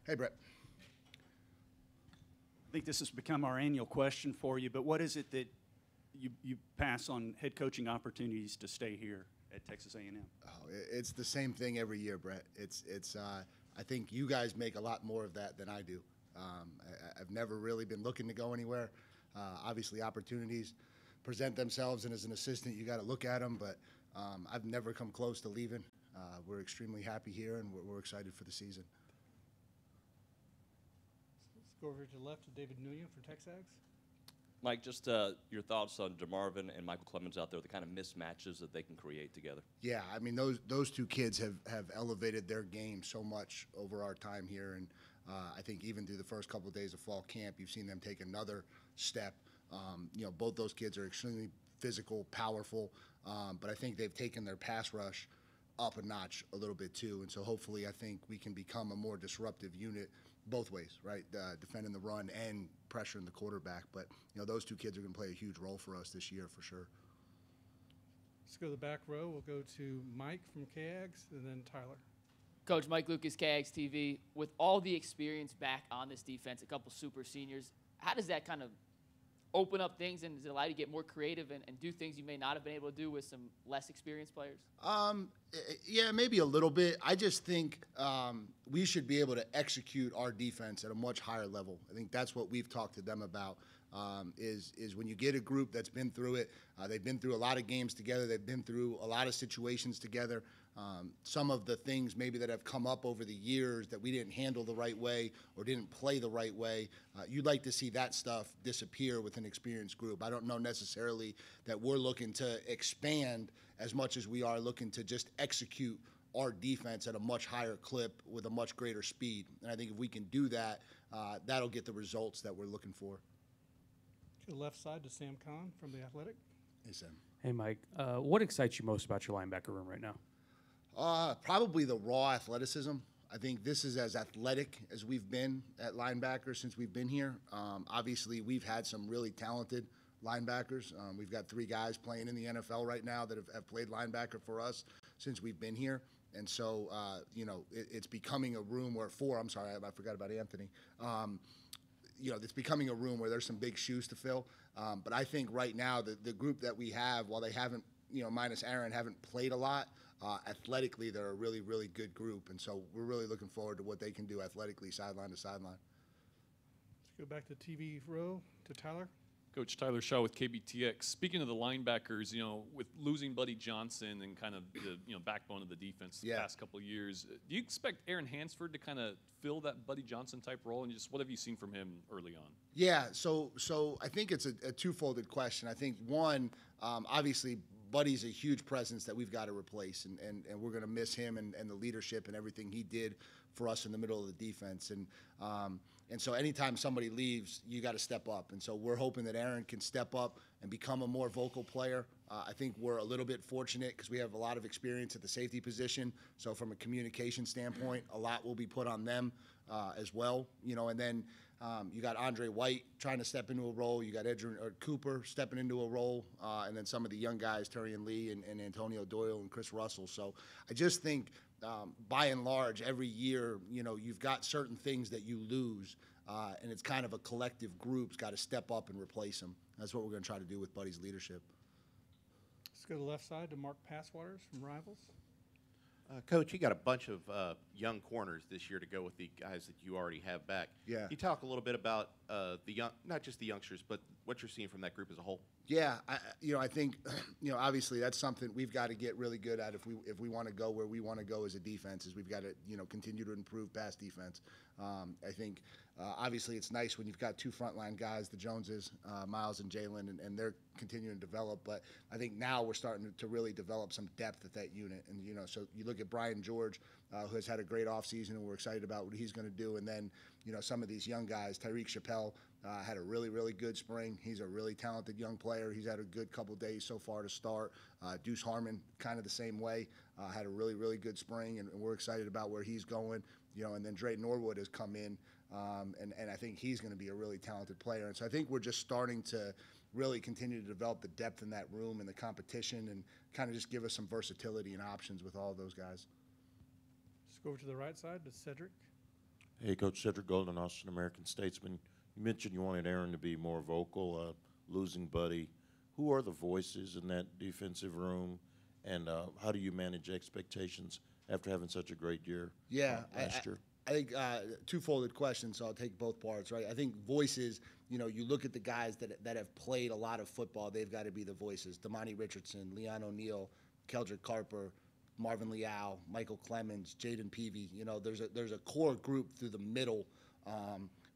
Hey, Brett. I think this has become our annual question for you, but what is it that you pass on head coaching opportunities to stay here at Texas A&M? Oh, it's the same thing every year, Brett. I think you guys make a lot more of that than I do. I've never really been looking to go anywhere. Obviously, opportunities present themselves, and as an assistant, you got to look at them, but I've never come close to leaving. We're extremely happy here, and we're excited for the season. Let's go over to the left to David Nguyen for Texags. Mike, just your thoughts on DeMarvin and Michael Clemens out there, the kind of mismatches that they can create together. Yeah, I mean, those two kids have elevated their game so much over our time here, and I think even through the first couple of days of fall camp, you've seen them take another step. Both those kids are extremely physical, powerful, but I think they've taken their pass rush up a notch a little bit too, and so hopefully I think we can become a more disruptive unit both ways, right? Defending the run and pressuring the quarterback, but those two kids are going to play a huge role for us this year for sure. Let's go to the back row. We'll go to Mike from KAGS and then Tyler. Coach Mike Lucas, KAGS TV. With all the experience back on this defense, a couple super seniors, how does that kind of open up things, and does it allow you to get more creative and do things you may not have been able to do with some less experienced players? Yeah, maybe a little bit. I just think we should be able to execute our defense at a much higher level. I think that's what we've talked to them about, is when you get a group that's been through it, they've been through a lot of games together, they've been through a lot of situations together. Some of the things maybe that have come up over the years that we didn't handle the right way or didn't play the right way, you'd like to see that stuff disappear with an experienced group. I don't know necessarily that we're looking to expand as much as we are looking to just execute our defense at a much higher clip with a much greater speed. And I think if we can do that, that'll get the results that we're looking for. To the left side to Sam Kahn from The Athletic. Hey, Sam. Hey, Mike. What excites you most about your linebacker room right now? Probably the raw athleticism. I think this is as athletic as we've been at linebacker since we've been here. Obviously, we've had some really talented linebackers. We've got 3 guys playing in the NFL right now that have played linebacker for us since we've been here. And so, it's becoming a room where 4, I'm sorry, I forgot about Anthony. It's becoming a room where there's some big shoes to fill. But I think right now the group that we have, while they haven't, minus Aaron, haven't played a lot, athletically they're a really, really good group. And so we're really looking forward to what they can do athletically sideline to sideline. Let's go back to TV row to Tyler. Coach Tyler Shaw with KBTX. Speaking of the linebackers, with losing Buddy Johnson and kind of the backbone of the defense the past couple of years, do you expect Aaron Hansford to kind of fill that Buddy Johnson type role? And just what have you seen from him early on? Yeah, so I think it's a two-folded question. I think one, obviously Buddy's a huge presence that we've got to replace, and we're going to miss him and the leadership and everything he did for us in the middle of the defense. And so anytime somebody leaves, you got to step up. And so we're hoping that Aaron can step up and become a more vocal player. I think we're a little bit fortunate because we have a lot of experience at the safety position. So from a communication standpoint, a lot will be put on them as well. And then you got Andre White trying to step into a role. You got Cooper stepping into a role. And then some of the young guys, Terian Lee and Antonio Doyle and Chris Russell. So I just think by and large, every year, you've got certain things that you lose, and it's kind of a collective group's got to step up and replace them. That's what we're going to try to do with Buddy's leadership. Let's go to the left side to Mark Passwaters from Rivals. Coach, you got a bunch of young corners this year to go with the guys that you already have back. Yeah. Can you talk a little bit about the young, not just the youngsters, but what you're seeing from that group as a whole? Yeah, I think, obviously that's something we've got to get really good at if we want to go where we want to go as a defense. Is we've got to continue to improve pass defense. I think obviously it's nice when you've got 2 frontline guys, the Joneses, Miles and Jalen, and they're continuing to develop. But I think now we're starting to really develop some depth at that unit. And so you look at Brian George, who has had a great offseason, and we're excited about what he's going to do. And then some of these young guys, Tyreek Chappelle. Had a really, really good spring. He's a really talented young player. He's had a good couple days so far to start. Deuce Harmon, kind of the same way, had a really, really good spring, and we're excited about where he's going. And then Dre Norwood has come in, and I think he's going to be a really talented player. And so I think we're just starting to really continue to develop the depth in that room and the competition and kind of just give us some versatility and options with all of those guys. Let's go over to the right side to Cedric. Hey, Coach Cedric Golden, Austin American Statesman. You mentioned you wanted Aaron to be more vocal, losing Buddy. Who are the voices in that defensive room, and how do you manage expectations after having such a great year last year? I think two-folded question, so I'll take both parts, right? I think voices, you look at the guys that have played a lot of football, they've got to be the voices. Damani Richardson, Leon O'Neal, Keldrick Carper, Marvin Leal, Michael Clemens, Jaden Peavy. There's a core group through the middle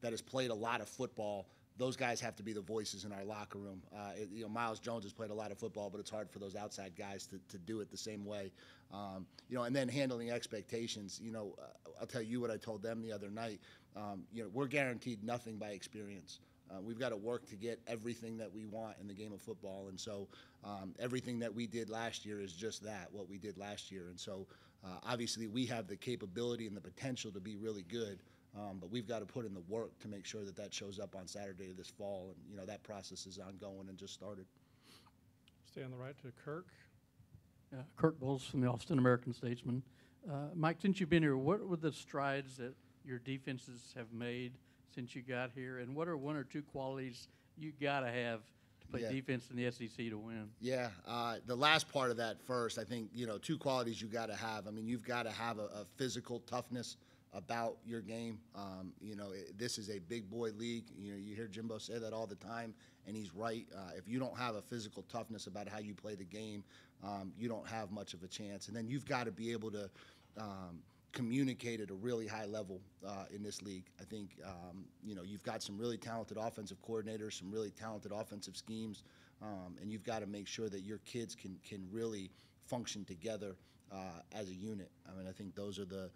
that has played a lot of football. Those guys have to be the voices in our locker room. Miles Jones has played a lot of football, but it's hard for those outside guys to do it the same way. And then handling expectations. I'll tell you what I told them the other night. We're guaranteed nothing by experience. We've got to work to get everything that we want in the game of football. And so everything that we did last year is just that, what we did last year. And so obviously we have the capability and the potential to be really good. But we've got to put in the work to make sure that shows up on Saturday this fall. And, that process is ongoing and just started. Stay on the right to Kirk. Kirk Bowles from the Austin American Statesman. Mike, since you've been here, what were the strides that your defenses have made since you got here? And what are one or two qualities you got to have to play defense in the SEC to win? Yeah, the last part of that first, I think, two qualities you got to have. I mean, you've got to have a physical toughness about your game. This is a big boy league. You hear Jimbo say that all the time, and he's right. If you don't have a physical toughness about how you play the game, you don't have much of a chance. And then you've got to be able to communicate at a really high level in this league. I think, you've got some really talented offensive coordinators, some really talented offensive schemes, and you've got to make sure that your kids can really function together as a unit. I mean, I think those are the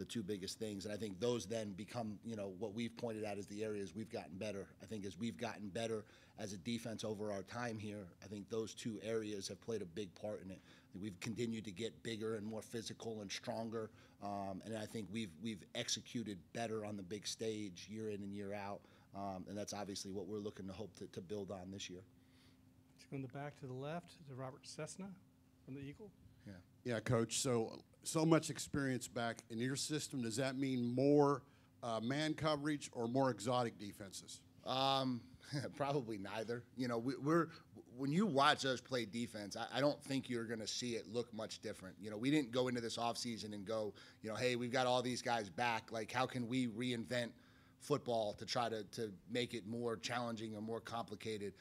two biggest things. And I think those then become, what we've pointed out as the areas we've gotten better. I think as we've gotten better as a defense over our time here, I think those two areas have played a big part in it. We've continued to get bigger and more physical and stronger. And I think we've executed better on the big stage year in and year out. And that's obviously what we're looking to hope to build on this year. Let's go in the back to the left to Robert Cessna from the Eagle. Yeah, Coach. So much experience back in your system. Does that mean more man coverage or more exotic defenses? Probably neither. We're when you watch us play defense, I don't think you're going to see it look much different. We didn't go into this offseason and go, hey, we've got all these guys back. Like, how can we reinvent football to try to make it more challenging or more complicated?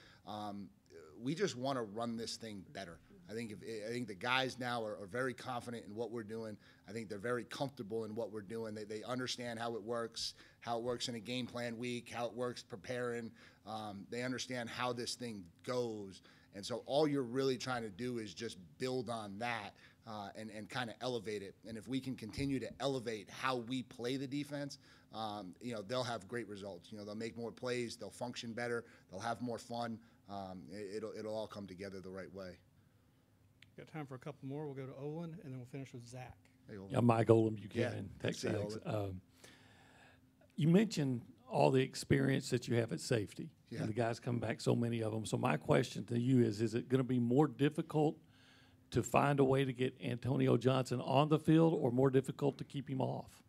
We just want to run this thing better. I think the guys now are very confident in what we're doing. I think they're very comfortable in what we're doing. They understand how it works in a game plan week, how it works preparing. They understand how this thing goes. And so all you're really trying to do is just build on that and kind of elevate it. And if we can continue to elevate how we play the defense, they'll have great results. They'll make more plays. They'll function better. They'll have more fun. It'll all come together the right way. Got time for a couple more. We'll go to Olin, and then we'll finish with Zach. Hey, Olin. Yeah, Mike Olin Buchanan, Texas. You mentioned all the experience that you have at safety, and the guys come back, so many of them. So my question to you is it going to be more difficult to find a way to get Antonio Johnson on the field or more difficult to keep him off?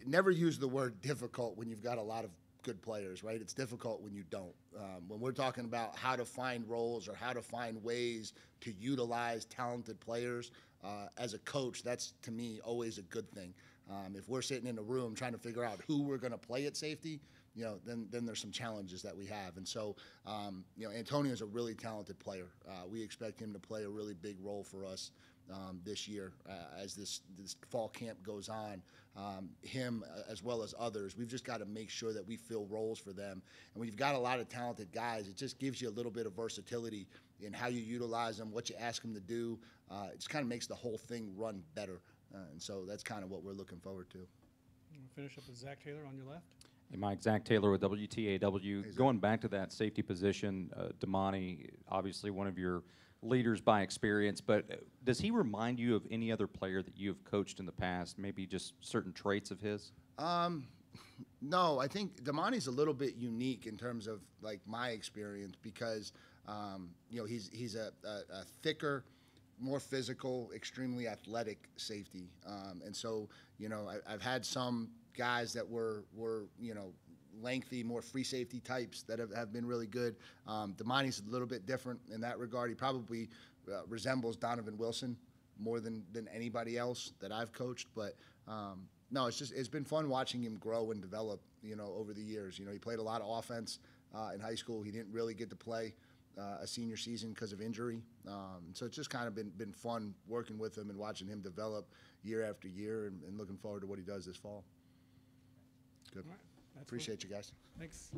Never use the word difficult when you've got a lot of good players, right? It's difficult when you don't. When we're talking about how to find roles or how to find ways to utilize talented players, as a coach, that's, to me, always a good thing. If we're sitting in a room trying to figure out who we're going to play at safety, then there's some challenges that we have. And so, Antonio's a really talented player. We expect him to play a really big role for us this year as this fall camp goes on. Him as well as others, we've just got to make sure that we fill roles for them. And when you've got a lot of talented guys, it just gives you a little bit of versatility in how you utilize them, what you ask them to do. It just kind of makes the whole thing run better. And so that's kind of what we're looking forward to. We'll finish up with Zach Taylor on your left. Hey, Mike, Zach Taylor with WTAW. Hey, Going back to that safety position, Damani, obviously one of your leaders by experience, but does he remind you of any other player that you have coached in the past, maybe just certain traits of his? No, I think Damani's a little bit unique in terms of, like, my experience because, he's a thicker, more physical, extremely athletic safety. And so, you know, I've had some guys that were you know, lengthy, more free safety types that have been really good. Damani's a little bit different in that regard. He probably resembles Donovan Wilson more than anybody else that I've coached. But no, it's been fun watching him grow and develop, you know, over the years. You know, he played a lot of offense in high school. He didn't really get to play a senior season because of injury. So it's just kind of been fun working with him and watching him develop year after year, and looking forward to what he does this fall. Good. All right. That's Appreciate you guys. Thanks.